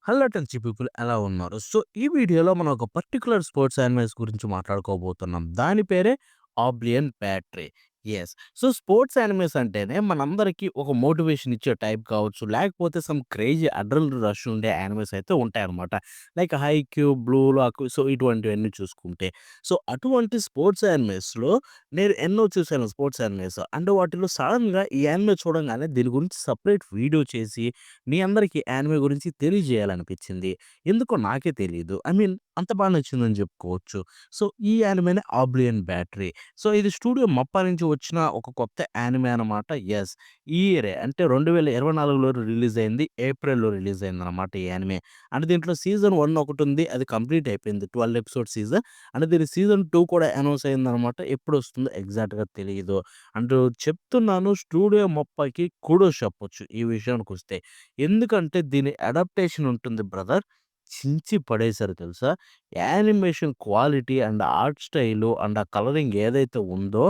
Hello Tennessee people ఎలా ఉన్నారు? So, ఈ వీడియోలో మనం ఒక పర్టిక్యులర్ స్పోర్ట్స్ యానిమేస్ గురించి మాట్లాడుకోబోతున్నాం. దాని పేరే 'oblivion battery'. Yes. So, sports animes అంటేనే మనందరికీ ఒక మోటివేషన్ ఇచ్చే టైప్ కావచ్చు, లేకపోతే సమ్ క్రేజీ అడ్రినల్ రష్ ఉండే యానిమేస్ అయితే ఉంటాయన్నమాట. Like 'Haikyu', 'blue lock' so, ఇటువంటివన్నీ చూసుకుంటే. సో, అటువంటి స్పోర్ట్స్ యానిమేస్‌లో నేను ఎన్నో చూసాను స్పోర్ట్స్ యానిమేస్. అండ్ వాటిలో సడెన్‌గా ఈ యానిమే చూడంగానే దీని గురించి సెపరేట్ వీడియో చేసి మీ అందరికీ యానిమే గురించి తెలియజేయాలనిపించింది. ఎందుకో నాకే తెలీదు. ఐ మీన్ అంత బాగా నచ్చిందని చెప్పుకోవచ్చు. సో, ఈ యానిమేనే 'ఆబ్లియన్ బ్యాటరీ'. సో, ఇది స్టూడియో మప్పా నుంచి వచ్చిన ఒక కొత్త యానిమే అనమాట. యెస్. ఈ ఇయరే అంటే 2024లో రిలీజ్ అయింది. ఏప్రిల్‌లో రిలీజ్ అయిందనమాట ఈ యానిమే. అండ్ దీంట్లో సీజన్ 1 ఒకటుంది. అది కంప్లీట్ అయిపోయింది. 12 ఎపిసోడ్ సీజన్. అండ్ దీని సీజన్ 2 కూడా అనౌన్స్ అయిందనమాట. ఎప్పుడొస్తుందో ఎగ్జాక్ట్‌గా తెలీదు. అండ్ చెప్తున్నాను స్టూడియో మొప్పాకి కుడోస్ చెప్పొచ్చు ఈ విషయానికొస్తే. ఎందుకంటే దీని అడాప్టేషన్ ఉంటుంది బ్రదర్. చించి పడేశారు తెలుసా! Animation quality and art style and ఆ కలరింగ్ ఏదైతే ఉందో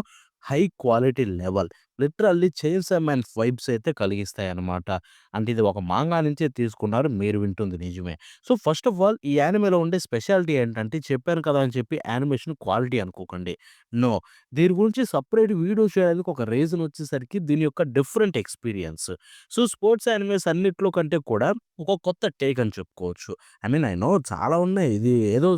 high quality level. Literally 'చైన్సా man' vibes అయితే కలిగిస్తాయన్నమాట. అంటే ఇది ఒక మాంగా నుంచే తీసుకున్నారు. మీరు వింటుంది నిజమే. సో, ఫస్ట్ ఆఫ్ ఆల్ ఈ యానిమేలో ఉండే స్పెషాలిటీ ఏంటంటే చెప్పాను కదా అని చెప్పి యానిమేషన్ క్వాలిటీ అనుకోకండి. నో. దీని గురించి సెపరేట్ వీడియో చేయడానికి ఒక రీజన్ వచ్చేసరికి దీని యొక్క different experience. So, sports animes అన్నిట్లో కంటే కూడా ఒక కొత్త టేక్ అని చెప్పుకోవచ్చు. ఐ మీన్ ఐ నో చాలా ఉన్నాయి. ఇది ఏదో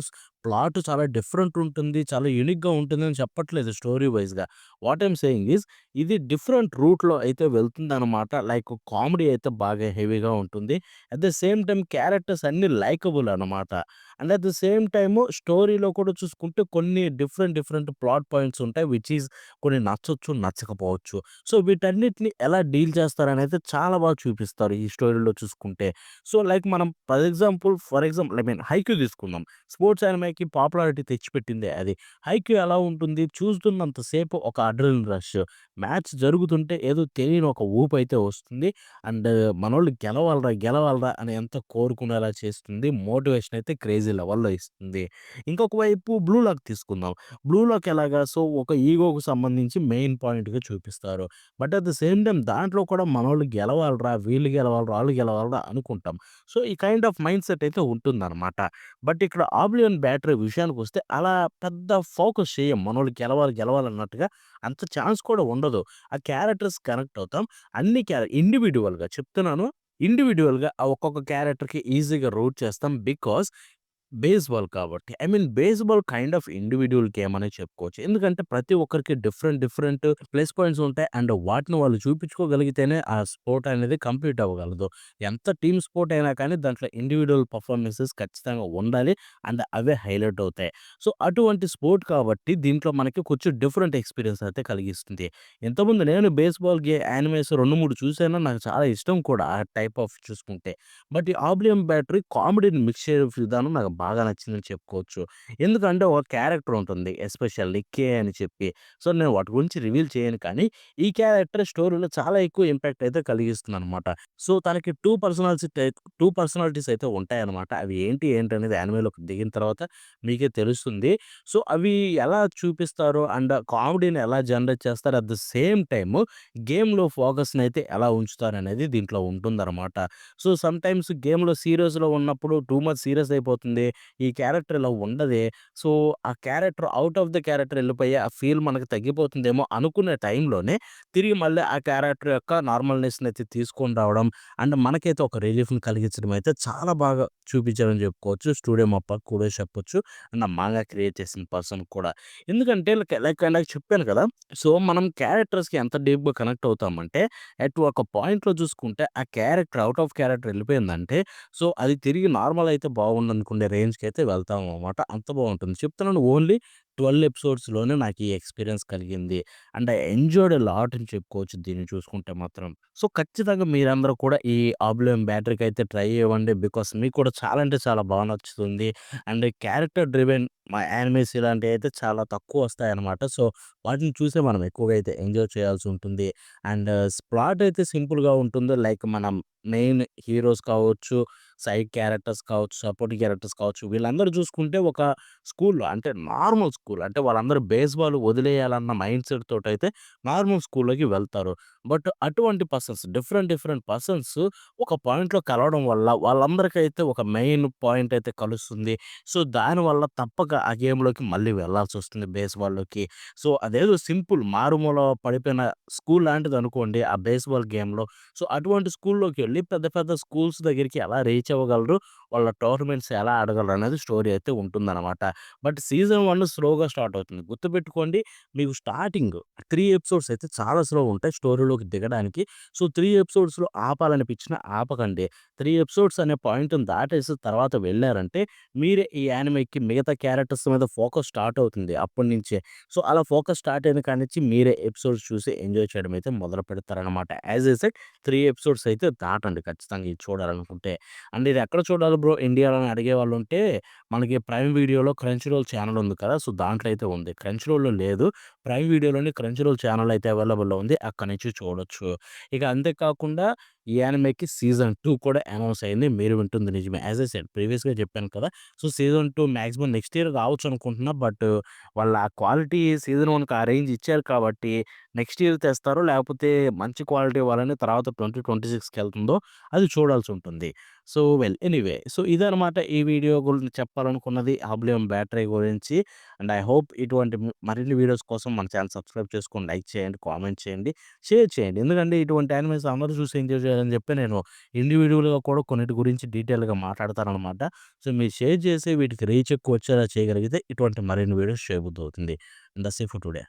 ప్లాట్ చాలా డిఫరెంట్ ఉంటుంది. చాలా యూనిక్‌గా ఉంటుందని చెప్పట్లేదు స్టోరీ వైస్‌గా. వాట్ ఐయామ్ సేయింగ్ ఈస్ ఇది డిఫరెంట్ రూట్‌లో అయితే వెళ్తుందనమాట. లైక్ కామెడీ అయితే బాగా హెవీగా ఉంటుంది. At the same time characters అన్నీ లైకబుల్ అనమాట. And at the same time స్టోరీలో కూడా చూసుకుంటే కొన్ని డిఫరెంట్ ప్లాట్ పాయింట్స్ ఉంటాయి. విచ్ ఈస్ కొన్ని నచ్చొచ్చు, నచ్చకపోవచ్చు. సో, వీటన్నిటిని ఎలా డీల్ చేస్తారనైతే చాలా బాగా చూపిస్తారు ఈ స్టోరీలో చూసుకుంటే. సో, లైక్ మనం for example I mean 'Haikyuu' తీసుకుందాం. స్పోర్ట్స్ యానిమేకి పాపులారిటీ తెచ్చిపెట్టిందే అది. 'హైక్యూ' ఎలా ఉంటుంది చూస్తున్నంత సేపు ఒక అడ్రినల్ రష్. మ్యాచ్ జరుగుతుంటే ఏదో తెలియని ఒక ఊపైతే వస్తుంది. అండ్ మనోళ్ళు గెలవాలిరా అని ఎంతో కోరుకునేలా చేస్తుంది. మోటివేషన్ అయితే క్రేజీ లెవెల్‌లో ఇస్తుంది. ఇంకొక వైపు 'బ్లూ లాక్' తీసుకుందాం. 'బ్లూ లాక్' ఎలాగా సో, ఒక ఈగోకు సంబంధించి మెయిన్ పాయింట్‌గా చూపిస్తారు. But at the same time దాంట్లో కూడా మనోళ్ళు గెలవాలిరా, వీళ్ళు గెలవాలిరా, ఆళ్ళు గెలవాలిరా అనుకుంటాం. సో, ఈ కైండ్ ఆఫ్ మైండ్ సెట్ అయితే ఉంటుందనమాట. బట్ ఇక్కడ 'ఆబ్లియన్ బ్యాటరీ' విషయానికొస్తే అలా పెద్ద ఫోకస్ చేయం. మనోళ్ళు గెలవాలన్నట్టుగా అంత ఛాన్స్ కూడా ఉండదు. ఆ క్యారెక్టర్స్ కనెక్ట్ అవుతాం. అన్ని ఇండివిడ్యువల్‌గా చెప్తున్నాను. ఇండివిడ్యువల్‌గా ఆ ఒక్కొక్క క్యారెక్టర్‌కి ఈజీగా రూట్ చేస్తాం. బికాజ్ బేస్‌బాల్ కాబట్టి. I mean baseball kind of individual game అనే చెప్పుకోవచ్చు. ఎందుకంటే ప్రతి ఒక్కరికి డిఫరెంట్ ప్లస్ పాయింట్స్ ఉంటాయి. అండ్ వాటిని వాళ్ళు చూపించుకోగలిగితేనే ఆ స్పోర్ట్ అనేది కంప్లీట్ అవ్వగలదు. ఎంత టీమ్ స్పోర్ట్ అయినా కానీ దాంట్లో ఇండివిడ్యువల్ పెర్ఫార్మన్సెస్ ఖచ్చితంగా ఉండాలి. అండ్ అవే హైలైట్ అవుతాయి. సో, అటువంటి స్పోర్ట్ కాబట్టి దీంట్లో మనకి కొంచెం డిఫరెంట్ ఎక్స్‌పీరియన్స్ అయితే కలిగిస్తుంది. ఇంతకుముందు నేను బేస్‌బాల్ యానిమేస్ 2, 3 చూసాను. నాకు చాలా ఇష్టం కూడా ఆ టైప్ ఆఫ్ చూసుకుంటే. బట్ ఈ 'ఆబ్లియన్ బ్యాటరీ' కామెడీని మిక్స్ చేయడం విధానం నాకు బాగా నచ్చిందని చెప్పుకోవచ్చు. ఎందుకంటే ఒక క్యారెక్టర్ ఉంటుంది. ఎస్పెషల్లీ 'కే' అని చెప్పి. సో, నేను వాటి గురించి రివీల్ చేయను కానీ, ఈ క్యారెక్టర్ స్టోరీలో చాలా ఎక్కువ ఇంపాక్ట్ అయితే కలిగిస్తుందనమాట. సో, తనకి 2 పర్సనాలిటీస్ అయితే ఉంటాయన్నమాట. అవి ఏంటనేది యానిమేలోకి దిగిన తర్వాత మీకే తెలుస్తుంది. సో, అవి ఎలా చూపిస్తారో అండ్ కామెడీని ఎలా జనరేట్ చేస్తారు అట్ ద సేమ్ టైము గేమ్‌లో ఫోకస్‌నైతే ఎలా ఉంచుతారనేది దీంట్లో ఉంటుందనమాట. సో, సమ్‌టైమ్స్ గేమ్‌లో సీరియస్‌లో ఉన్నప్పుడు టూ మచ్ సీరియస్ అయిపోతుంది. ఈ క్యారెక్టర్ ఇలా ఉండదే. సో, ఆ character out of the character ఎళ్ళిపోయి ఆ ఫీల్ మనకు తగ్గిపోతుందేమో అనుకునే టైంలోనే తిరిగి మళ్ళీ ఆ క్యారెక్టర్ యొక్క నార్మల్‌నెస్‌నయితే తీసుకొని రావడం అండ్ మనకైతే ఒక రిలీఫ్‌ని కలిగించడం అయితే చాలా బాగా చూపించారని చెప్పుకోవచ్చు. స్టూడియో మప్పా కూడా చెప్పొచ్చు. అండ్ ఆ మాంగా క్రియేట్ చేసిన పర్సన్ కూడా. ఎందుకంటే లైక్ ఇందాక చెప్పాను కదా! సో, మనం క్యారెక్టర్స్‌కి ఎంత డీప్‌గా కనెక్ట్ అవుతామంటే ఎట్ ఒక పాయింట్‌లో చూసుకుంటే ఆ క్యారెక్టర్ ఔట్ ఆఫ్ క్యారెక్టర్ ఎళ్ళిపోయిందంటే, సో, అది తిరిగి నార్మల్ అయితే బాగుండనుకునే రేంజ్‌కైతే వెళ్తామనమాట. అంత బావుంటుంది. చెప్తున్నాను ఓన్లీ 12 ఎపిసోడ్స్‌లోనే నాకు ఈ ఎక్స్‌పీరియన్స్ కలిగింది. And I enjoyed a lot అని చెప్పుకోవచ్చు దీన్ని చూసుకుంటే మాత్రం. సో, ఖచ్చితంగా మీరందరూ కూడా ఈ 'ఆబ్లివియన్ బ్యాటరీకి' అయితే ట్రై ఇవ్వండి. బికాస్ మీకు కూడా చాలా అంటే చాలా బాగా నచ్చుతుంది. అండ్ క్యారెక్టర్ డ్రివెన్ యానిమేస్ ఇలాంటివైతే చాలా తక్కువొస్తాయన్నమాట. సో, వాటిని చూసే మనం ఎక్కువగా అయితే ఎంజాయ్ చేయాల్సి ఉంటుంది. అండ్ ప్లాట్ అయితే సింపుల్‌గా ఉంటుంది. లైక్ మనం మెయిన్ హీరోస్ కావచ్చు, సైడ్ క్యారెక్టర్స్ కావచ్చు, సపోర్టింగ్ క్యారెక్టర్స్ కావచ్చు, వీళ్ళందరూ చూసుకుంటే ఒక స్కూల్‌లో అంటే నార్మల్ స్కూల్. అంటే వాళ్ళందరూ బేస్‌బాల్ వదిలేయాలన్న మైండ్ సెట్ తోటైతే నార్మల్ స్కూల్‌లోకి వెళ్తారు. బట్ అటువంటి పర్సన్స్ డిఫరెంట్ పర్సన్స్ ఒక పాయింట్‌లో కలవడం వల్ల వాళ్ళందరికైతే ఒక మెయిన్ పాయింట్ అయితే కలుస్తుంది. సో, దానివల్ల తప్పక ఆ గేమ్‌లోకి మళ్ళీ వెళ్ళాల్సొస్తుంది బేస్‌బాల్‌లోకి. సో, అదేదో సింపుల్ మారుమూల పడిపోయిన స్కూల్ లాంటిదనుకోండి ఆ బేస్‌బాల్ గేమ్‌లో. సో, అటువంటి స్కూల్‌లోకెళ్ళి పెద్ద పెద్ద స్కూల్స్ దగ్గరికి ఎలా రీచ్ అవ్వగలరు, వాళ్ళ టోర్నమెంట్స్ ఎలా ఆడగలరు అనేది స్టోరీ అయితే ఉంటుందనమాట. బట్ సీజన్ 1 స్లోగా స్టార్ట్ అవుతుంది. గుర్తుపెట్టుకోండి మీకు స్టార్టింగ్ 3 ఎపిసోడ్స్ అయితే చాలా స్లో ఉంటాయి స్టోరీలోకి దిగడానికి. సో, 3 ఎపిసోడ్స్‌లో ఆపాలనిపించినా ఆపకండి. 3 ఎపిసోడ్స్ అనే పాయింట్‌ని దాటేసి తర్వాత వెళ్లారంటే మీరే ఈ యానిమేకి మిగతా క్యారెక్టర్స్ మీద ఫోకస్ స్టార్ట్ అవుతుంది అప్పటినుంచే. సో, అలా ఫోకస్ స్టార్ట్ అయిన కాడ్నుంచి మీరే ఎపిసోడ్స్ చూసి ఎంజాయ్ చేయడం అయితే మొదలు పెడతారనమాట. యాజ్ ఐ సెడ్ 3 ఎపిసోడ్స్ అయితే దాటండి ఖచ్చితంగా ఇది చూడాలనుకుంటే. అండ్ ఇది ఎక్కడ చూడాలి బ్రో ఇండియాలో అని అడిగేవాళ్ళుంటే మనకి ప్రైమ్ వీడియోలో క్రంచ్ రోల్ ఛానెల్ ఉంది కదా! సో, దాంట్లో అయితే ఉంది. క్రంచ్ రోల్‌లో లేదు. ప్రైమ్ వీడియోలోని క్రంచ్ రోల్ ఛానెల్ అయితే అవైలబుల్‌లో ఉంది. అక్కడి నుంచి చూడొచ్చు. ఇక అంతే కాకుండా ఈ యానిమేకి సీజన్ 2 కూడా అనౌన్స్ అయింది. మీరు వింటుంది నిజమే. యాజ్ ఐ సెడ్ ప్రీవియస్‌గా చెప్పాను కదా! So, season 2 maximum next year రావచ్చు అనుకుంటున్నా. బట్ వాళ్ళ ఆ క్వాలిటీ సీజన్ 1కి ఆ రేంజ్ ఇచ్చారు కాబట్టి నెక్స్ట్ ఇయర్ తెస్తారో లేకపోతే మంచి క్వాలిటీ ఇవ్వాలని తర్వాత 2026కెళ్తుందో అది చూడాల్సుంటుంది. సో, ఎనీవే సో, ఇదనమాట ఈ వీడియో గురించి చెప్పాలనుకున్నది 'ఆబ్లివియన్ బ్యాటరీ' గురించి. అండ్ ఐ హోప్ ఇటువంటి మరిన్ని వీడియోస్ కోసం మన ఛానెల్ సబ్స్క్రైబ్ చేసుకొని లైక్ చేయండి, కామెంట్ చేయండి, షేర్ చేయండి. ఎందుకంటే ఇటువంటి యానిమేస్ అందరూ చూసి ఎంజాయ్ చేయాలని చెప్పి నేను ఇండివిడ్యువల్‌గా కూడా కొన్నిటి గురించి డీటెయిల్‌గా మాట్లాడతాననమాట. సో, మీరు షేర్ చేసి వీటికి రీచ్ ఎక్కువ వచ్చేలా చేయగలిగితే ఇటువంటి మరిన్ని వీడియోస్ చేయబుద్దవుతుంది. That's it for today.